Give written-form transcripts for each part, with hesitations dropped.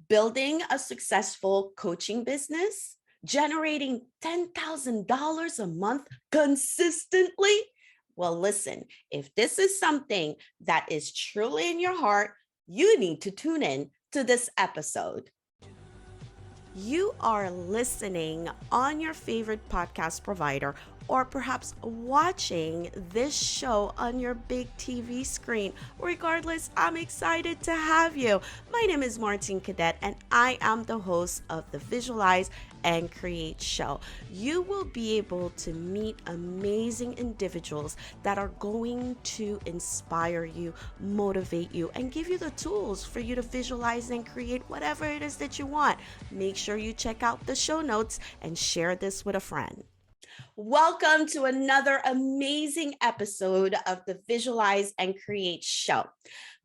building a successful coaching business, generating $10,000 a month consistently? Well, listen, if this is something that is truly in your heart, you need to tune in to this episode. You are listening on your favorite podcast provider, or perhaps watching this show on your big TV screen. Regardless, I'm excited to have you. My name is Martine Cadet, and I am the host of the Visualize and Create show. You will be able to meet amazing individuals that are going to inspire you, motivate you, and give you the tools for you to visualize and create whatever it is that you want. Make sure you check out the show notes and share this with a friend. Welcome to another amazing episode of the Visualize and Create show.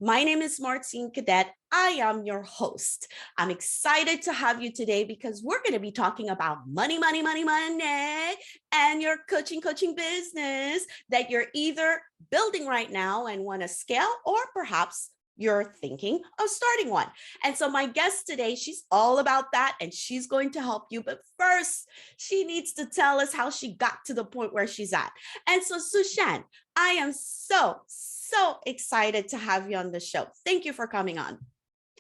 My name is Martine Cadet. I am your host. I'm excited to have you today because we're going to be talking about money, and your coaching business that you're either building right now and want to scale, or perhaps you're thinking of starting one. And so my guest today, she's all about that, and she's going to help you. But first, she needs to tell us how she got to the point where she's at. And so, Soochen, I am so excited to have you on the show. Thank you for coming on.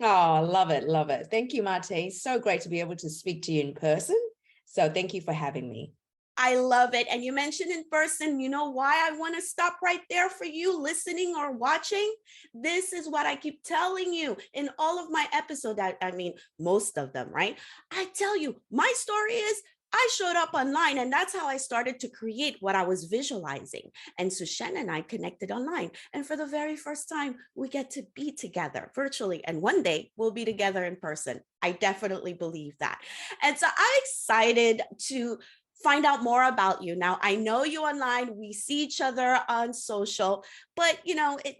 Oh, love it. Love it. Thank you, Martine. So great to be able to speak to you in person. So thank you for having me. I love it. And you mentioned in person, you know why I want to stop right there for you listening or watching? This is what I keep telling you in all of my episodes. I mean, most of them, right? I tell you, my story is I showed up online, and that's how I started to create what I was visualizing. And Soochen and I connected online. And for the very first time, we get to be together virtually. And one day we'll be together in person. I definitely believe that. And so I'm excited to find out more about you. Now, I know you online, we see each other on social, but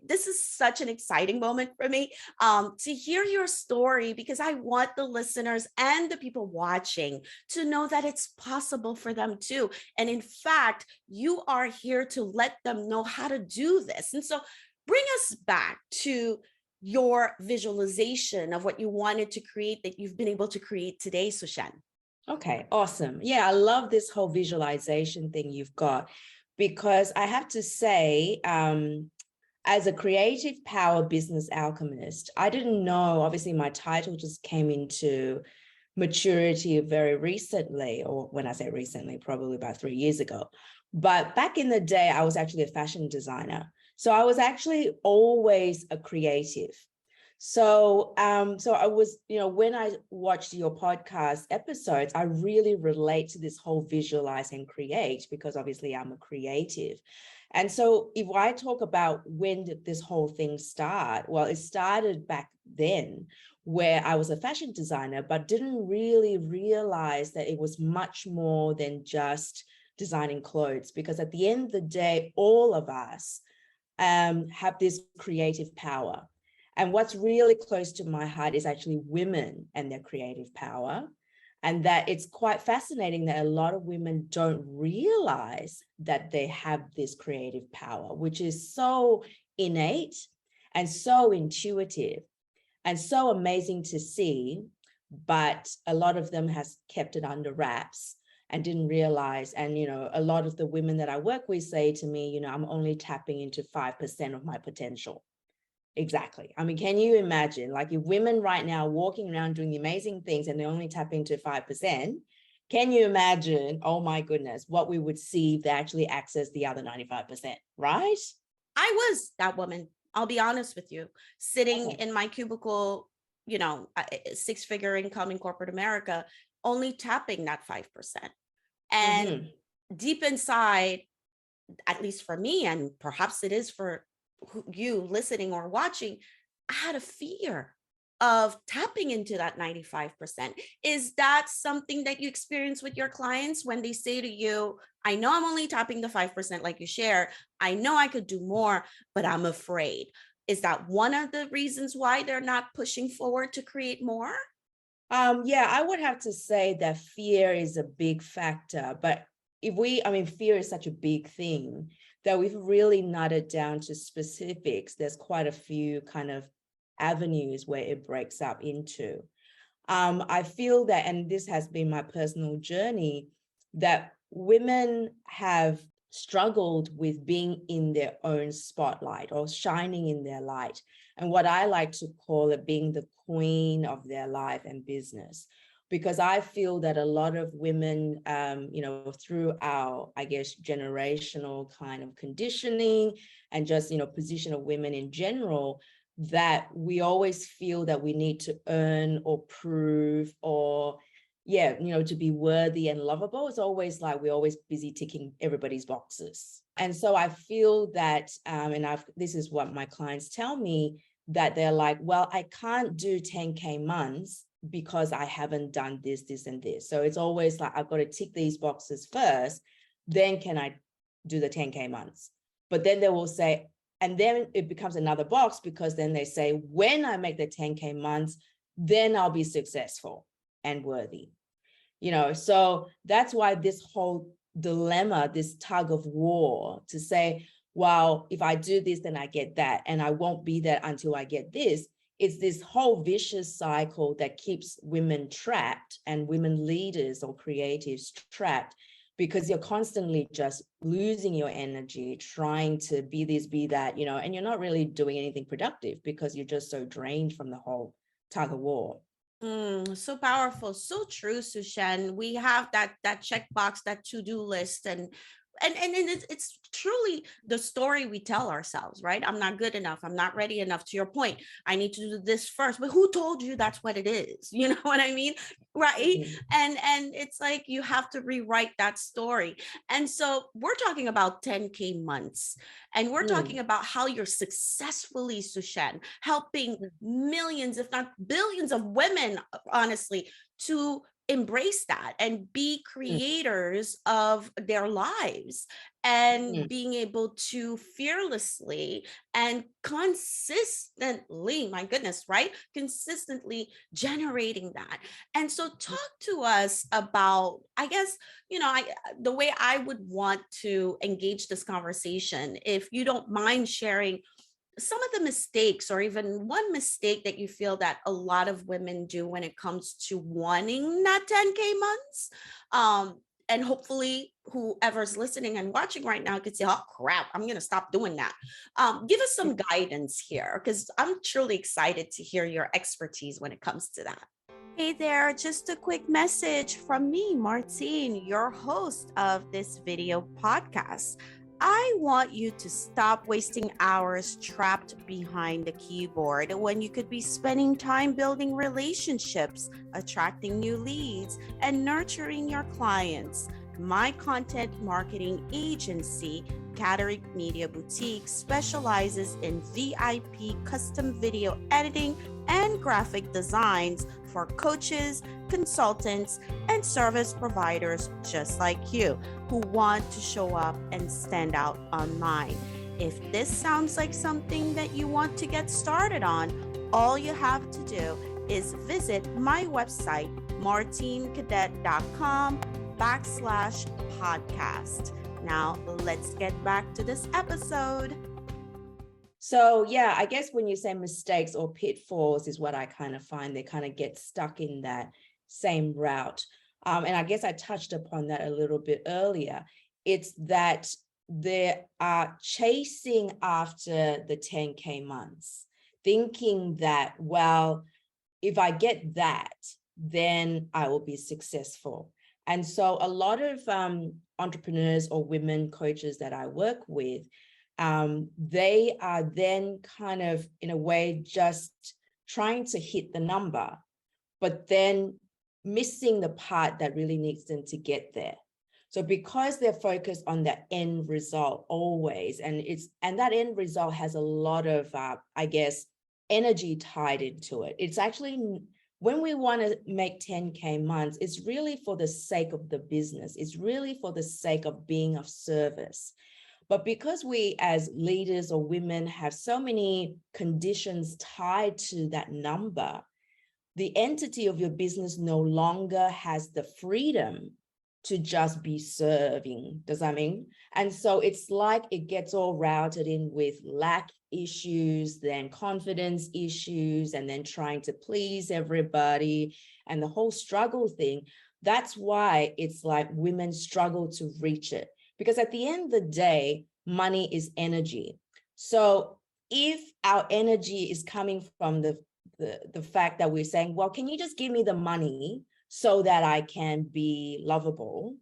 this is such an exciting moment for me to hear your story, because I want the listeners and the people watching to know that it's possible for them too. And in fact, you are here to let them know how to do this. And so bring us back to your visualization of what you wanted to create that you've been able to create today, Soochen. Okay, awesome. Yeah, I love this whole visualization thing you've got, because I have to say, as a creative power business alchemist, I didn't know, obviously my title just came into maturity very recently, or when I say recently, probably about 3 years ago. But back in the day, I was actually a fashion designer. So I was actually always a creative. So I was, when I watched your podcast episodes, I really relate to this whole visualize and create, because obviously I'm a creative. And so if I talk about when did this whole thing start? Well, it started back then, where I was a fashion designer, but didn't really realize that it was much more than just designing clothes, because at the end of the day, all of us have this creative power. And what's really close to my heart is actually women and their creative power. And that it's quite fascinating that a lot of women don't realize that they have this creative power, which is so innate and so intuitive and so amazing to see. But a lot of them has kept it under wraps and didn't realize. And, a lot of the women that I work with say to me, I'm only tapping into 5% of my potential. Exactly. I mean, can you imagine, like, if women right now walking around doing amazing things and they only tap into 5%, can you imagine, oh my goodness, what we would see if they actually access the other 95%, right? I was that woman. I'll be honest with you, sitting in my cubicle, 6-figure income in corporate America, only tapping that 5%. And deep inside, at least for me, and perhaps it is for you listening or watching, I had a fear of tapping into that 95%. Is that something that you experience with your clients when they say to you, I know I'm only tapping the 5% like you share, I know I could do more, but I'm afraid? Is that one of the reasons why they're not pushing forward to create more? Yeah, I would have to say that fear is a big factor, but fear is such a big thing that we've really narrowed down to specifics. There's quite a few kind of avenues where it breaks up into. I feel that, and this has been my personal journey, that women have struggled with being in their own spotlight or shining in their light. And what I like to call it being the queen of their life and business. Because I feel that a lot of women, through our, I guess, generational kind of conditioning and just, position of women in general, that we always feel that we need to earn or prove or to be worthy and lovable. It's always like we're always busy ticking everybody's boxes. And so I feel that, this is what my clients tell me, that they're like, well, I can't do 10K months because I haven't done this, this, and this. So it's always like, I've got to tick these boxes first, then can I do the 10K months? But then they will say, and then it becomes another box, because then they say, when I make the 10K months, then I'll be successful and worthy. So that's why this whole dilemma, this tug of war to say, well, if I do this, then I get that, and I won't be that until I get this. It's this whole vicious cycle that keeps women trapped, and women leaders or creatives trapped, because you're constantly just losing your energy, trying to be this, be that, and you're not really doing anything productive because you're just so drained from the whole tug of war. So powerful, so true, Soochen. We have that checkbox, that to-do list, and it's truly the story we tell ourselves, right? I'm not good enough. I'm not ready enough. To your point, I need to do this first. But who told you that's what it is? You know what I mean? Right. And it's like you have to rewrite that story. And so we're talking about 10K months, and we're talking about how you're successfully, Soochen, helping millions, if not billions of women, honestly, to embrace that and be creators of their lives, and being able to fearlessly and consistently, my goodness, right? Consistently generating that. And so talk to us about, I guess, the way I would want to engage this conversation, if you don't mind sharing some of the mistakes, or even one mistake that you feel that a lot of women do when it comes to wanting that 10K months. And hopefully whoever's listening and watching right now could say, oh crap, I'm going to stop doing that. Give us some guidance here, because I'm truly excited to hear your expertise when it comes to that. Hey there, just a quick message from me, Martine, your host of this video podcast. I want you to stop wasting hours trapped behind the keyboard when you could be spending time building relationships, attracting new leads, and nurturing your clients. My content marketing agency, Cadet Media Boutique, specializes in VIP custom video editing and graphic designs for coaches, consultants, and service providers just like you, who want to show up and stand out online. If this sounds like something that you want to get started on, all you have to do is visit my website, martinecadet.com/podcast. Now let's get back to this episode. So yeah, I guess when you say mistakes or pitfalls is what I kind of find, they kind of get stuck in that same route. And I guess I touched upon that a little bit earlier. It's that they are chasing after the 10K months, thinking that, well, if I get that, then I will be successful. And so a lot of entrepreneurs or women coaches that I work with, they are then kind of, in a way, just trying to hit the number, but then missing the part that really needs them to get there. So because they're focused on the end result always, and that end result has a lot of, I guess, energy tied into it. It's actually, when we want to make 10K months, it's really for the sake of the business. It's really for the sake of being of service. But because we as leaders or women have so many conditions tied to that number, the entity of your business no longer has the freedom to just be serving. Does that mean? And so it's like it gets all routed in with lack issues, then confidence issues, and then trying to please everybody and the whole struggle thing. That's why it's like women struggle to reach it, because at the end of the day, money is energy. So if our energy is coming from the fact that we're saying, well, can you just give me the money so that I can be lovable?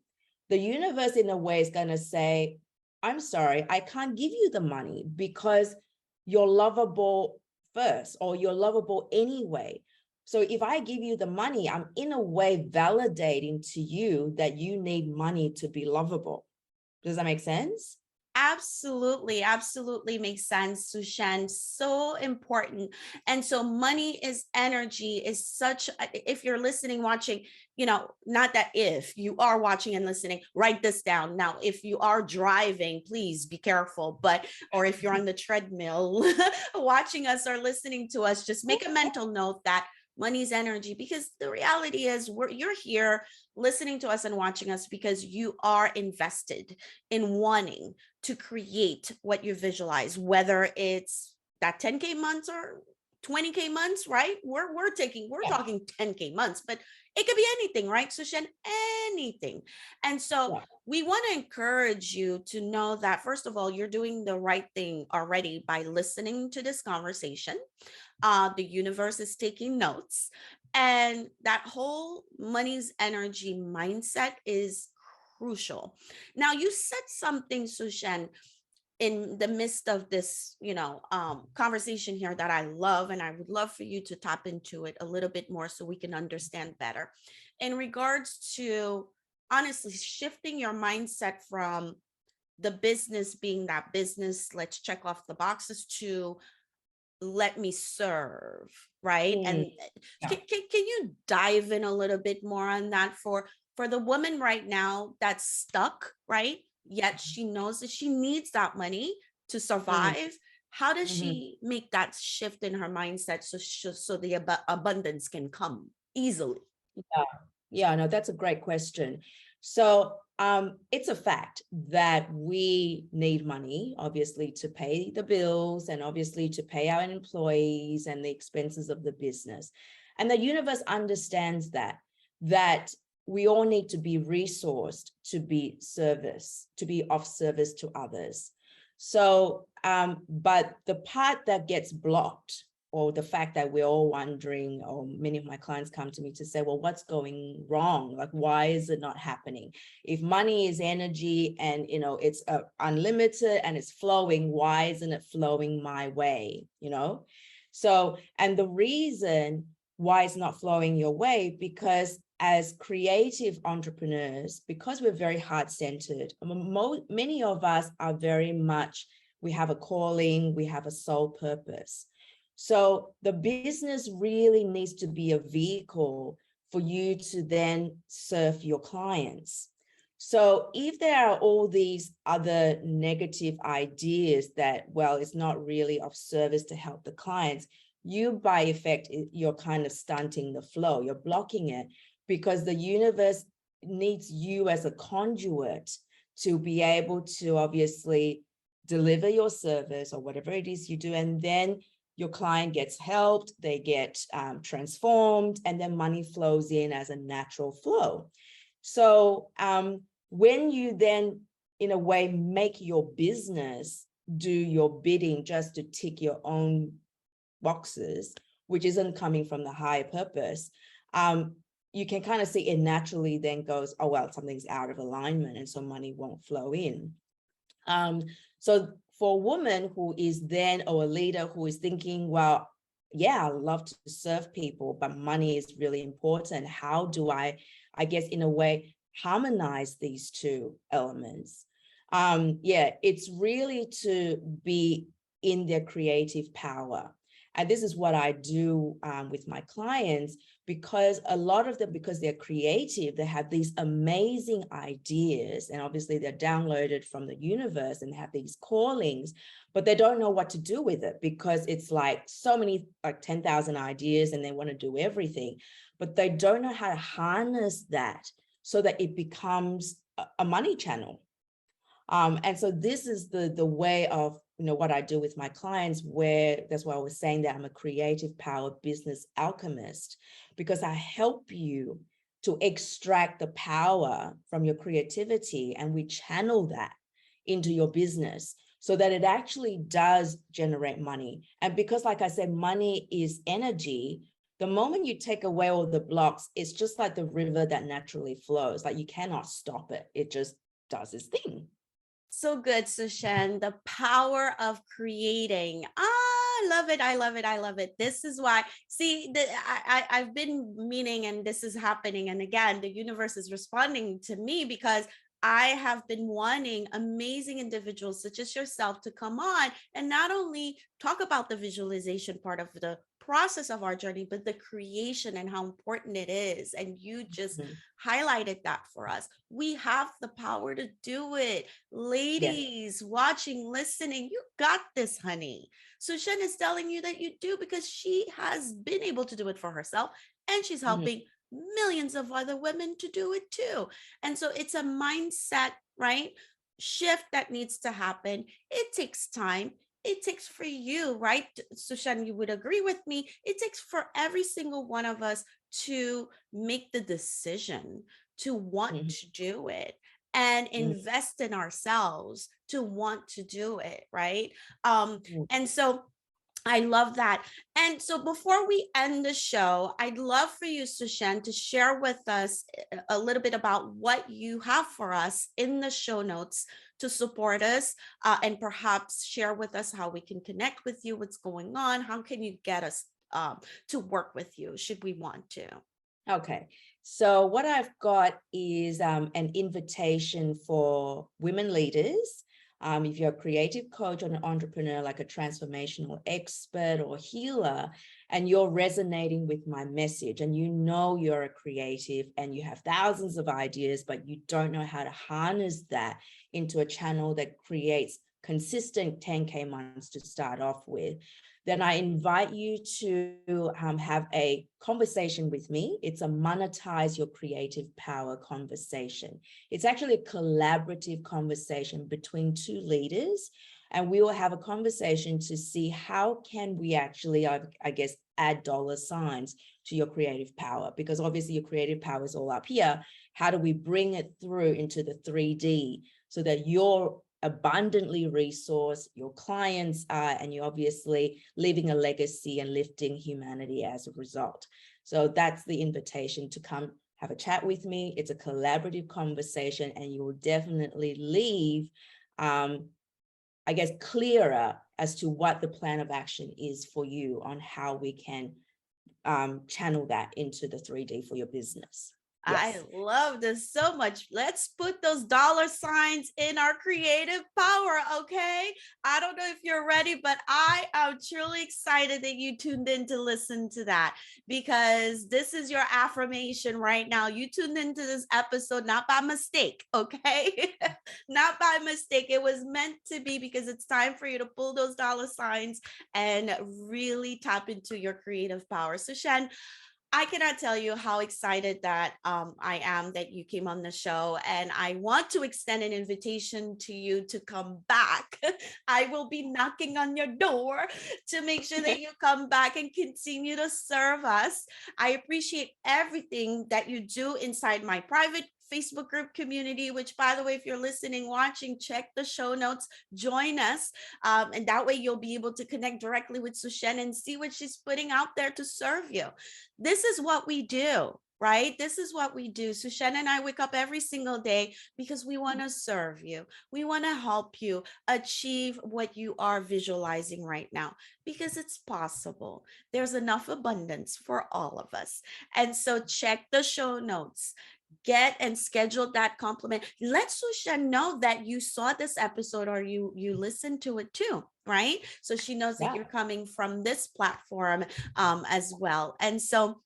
The universe in a way is going to say, I'm sorry, I can't give you the money because you're lovable first, or you're lovable anyway. So if I give you the money, I'm in a way validating to you that you need money to be lovable. Does that make sense? Absolutely, absolutely makes sense, Soochen. So important. And so money is energy is such, if you're listening, watching, not that if you are watching and listening, write this down. Now, if you are driving, please be careful. Or if you're on the treadmill watching us or listening to us, just make a mental note that money's energy, because the reality is you're here listening to us and watching us because you are invested in wanting to create what you visualize, whether it's that 10K months or 20K months, right? We're talking 10K months, but it could be anything, right, Soochen? Anything. And so we want to encourage you to know that, first of all, you're doing the right thing already by listening to this conversation. The universe is taking notes, and that whole money's energy mindset is crucial. Now, you said something, Soochen, in the midst of this, conversation here that I love, and I would love for you to tap into it a little bit more so we can understand better. In regards to honestly shifting your mindset from the business being that business, let's check off the boxes, to let me serve, right? And can you dive in a little bit more on that for the woman right now that's stuck, right? Yet she knows that she needs that money to survive. How does she make that shift in her mindset so the abundance can come easily? Yeah, no, that's a great question. So it's a fact that we need money, obviously, to pay the bills and obviously to pay our employees and the expenses of the business. And the universe understands that we all need to be resourced to be of service to others. So, but the part that gets blocked, or the fact that we're all wondering, or many of my clients come to me to say, well, what's going wrong? Like, why is it not happening? If money is energy and, it's unlimited and it's flowing, why isn't it flowing my way? So, and the reason why it's not flowing your way, because as creative entrepreneurs, because we're very heart-centered, many of us are very much, we have a calling, we have a soul purpose. So the business really needs to be a vehicle for you to then serve your clients. So if there are all these other negative ideas that, well, it's not really of service to help the clients, you by effect, you're kind of stunting the flow, you're blocking it, because the universe needs you as a conduit to be able to obviously deliver your service or whatever it is you do, and then your client gets helped, they get transformed, and then money flows in as a natural flow. So when you then, in a way, make your business do your bidding just to tick your own boxes, which isn't coming from the higher purpose, you can kind of see it naturally then goes, oh, well, something's out of alignment, and so money won't flow in. So for a woman who is then, or a leader who is thinking, well, yeah, I love to serve people, but money is really important. How do I guess, in a way, harmonize these two elements? It's really to be in their creative power. And this is what I do with my clients, because a lot of them, because they're creative, they have these amazing ideas, and obviously they're downloaded from the universe and have these callings, but they don't know what to do with it, because it's like so many, like 10,000 ideas, and they want to do everything, but they don't know how to harness that so that it becomes a money channel. And so this is the way of, what I do with my clients, where that's why I was saying that I'm a creative power business alchemist, because I help you to extract the power from your creativity, and we channel that into your business so that it actually does generate money. And because, like I said, money is energy, the moment you take away all the blocks, it's just like the river that naturally flows. Like, you cannot stop it. It just does its thing. So good, Soochen. The power of creating. I love it. I love it. I love it. This is why, see, I've been meaning, and this is happening. And again, the universe is responding to me because I have been wanting amazing individuals such as yourself to come on and not only talk about the visualization part of the process of our journey, but the creation and how important it is. And you just highlighted that for us. We have the power to do it. Ladies watching, listening, you got this, honey. Soochen is telling you that you do because she has been able to do it for herself, and she's helping millions of other women to do it too. And so it's a mindset, right, shift that needs to happen. It takes time. It takes for you, right? Soochen, you would agree with me. It takes for every single one of us to make the decision to want to do it and invest in ourselves to want to do it, right? And so I love that. And so before we end the show, I'd love for you, Soochen, to share with us a little bit about what you have for us in the show notes to support us, and perhaps share with us how we can connect with you, what's going on, how can you get us to work with you, should we want to. Okay, so what I've got is an invitation for women leaders. If you're a creative coach or an entrepreneur, like a transformational expert or healer, and you're resonating with my message, and you're a creative and you have thousands of ideas, but you don't know how to harness that into a channel that creates consistent 10K months to start off with, then I invite you to have a conversation with me. It's a monetize your creative power conversation. It's actually a collaborative conversation between two leaders, and we will have a conversation to see how can we actually, I guess, add dollar signs to your creative power, because obviously your creative power is all up here. How do we bring it through into the 3D so that you're abundantly resourced, your clients are, and you're obviously leaving a legacy and lifting humanity as a result. So that's the invitation to come have a chat with me. It's a collaborative conversation, and you will definitely leave, I guess, clearer as to what the plan of action is for you on how we can channel that into the 3D for your business. Yes. I love this so much. Let's put those dollar signs in our creative power, okay? I don't know if you're ready, but I am truly excited that you tuned in to listen to that, because this is your affirmation right now. You tuned into this episode not by mistake, okay? Not by mistake. It was meant to be, because it's time for you to pull those dollar signs and really tap into your creative power. So, Shen, I cannot tell you how excited that I am that you came on the show, and I want to extend an invitation to you to come back. I will be knocking on your door to make sure that you come back and continue to serve us. I appreciate everything that you do inside my private Facebook group community, which, by the way, if you're listening, watching, check the show notes, join us. And that way you'll be able to connect directly with Soochen and see what she's putting out there to serve you. This is what we do, right? This is what we do. Soochen and I wake up every single day because we want to serve you. We want to help you achieve what you are visualizing right now, because it's possible. There's enough abundance for all of us. And so check the show notes. Get and schedule that compliment. Let Soochen know that you saw this episode, or you listened to it too, right? So she knows that you're coming from this platform as well. And so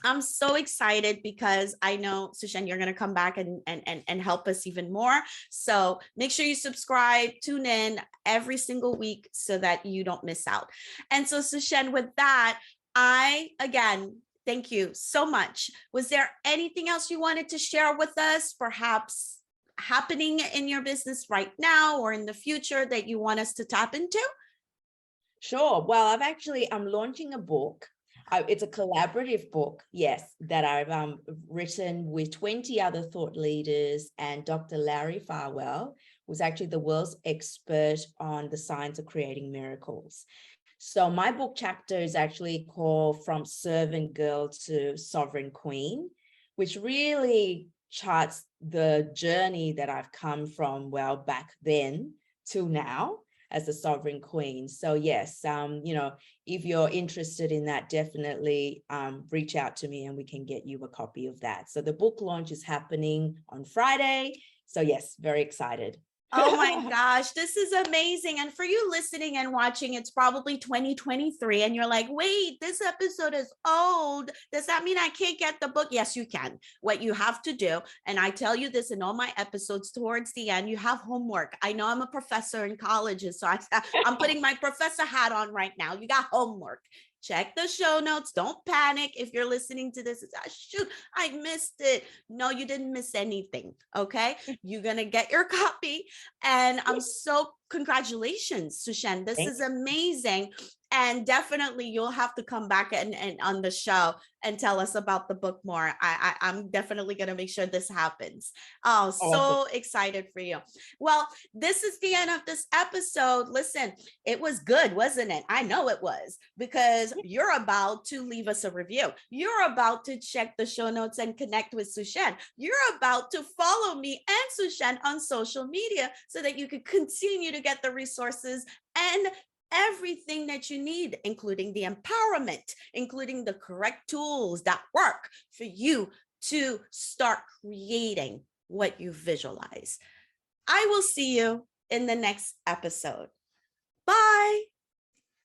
I'm so excited, because I know, Soochen, you're going to come back and help us even more. So make sure you subscribe, tune in every single week so that you don't miss out. And so, Soochen, with that, again, Thank you so much. Was there anything else you wanted to share with us, perhaps happening in your business right now or in the future that you want us to tap into? Sure. Well, I'm launching a book. It's a collaborative book, yes, that I've written with 20 other thought leaders and Dr. Larry Farwell, who's actually the world's expert on the science of creating miracles. So my book chapter is actually called From Servant Girl to Sovereign Queen, which really charts the journey that I've come from, well, back then to now as a sovereign queen. So yes, if you're interested in that, definitely reach out to me and we can get you a copy of that. So the book launch is happening on Friday. So yes, very excited. Oh my gosh, this is amazing. And for you listening and watching, it's probably 2023 and you're like, wait, this episode is old. Does that mean I can't get the book? Yes, you can. What you have to do, and I tell you this in all my episodes towards the end, you have homework. I know I'm a professor in colleges, so I'm putting my professor hat on right now. You got homework. Check the show notes. Don't panic if you're listening to this. Shoot, I missed it. No, you didn't miss anything. Okay. You're going to get your copy. And I'm so congratulations, Soochen. This is amazing. And definitely you'll have to come back and on the show and tell us about the book more. I'm definitely going to make sure this happens. Oh, so excited for you. Well, this is the end of this episode. Listen, it was good, wasn't it? I know it was, because you're about to leave us a review. You're about to check the show notes and connect with Soochen. You're about to follow me and Soochen on social media so that you can continue to get the resources and everything that you need, including the empowerment, including the correct tools that work for you to start creating what you visualize. I will see you in the next episode. Bye.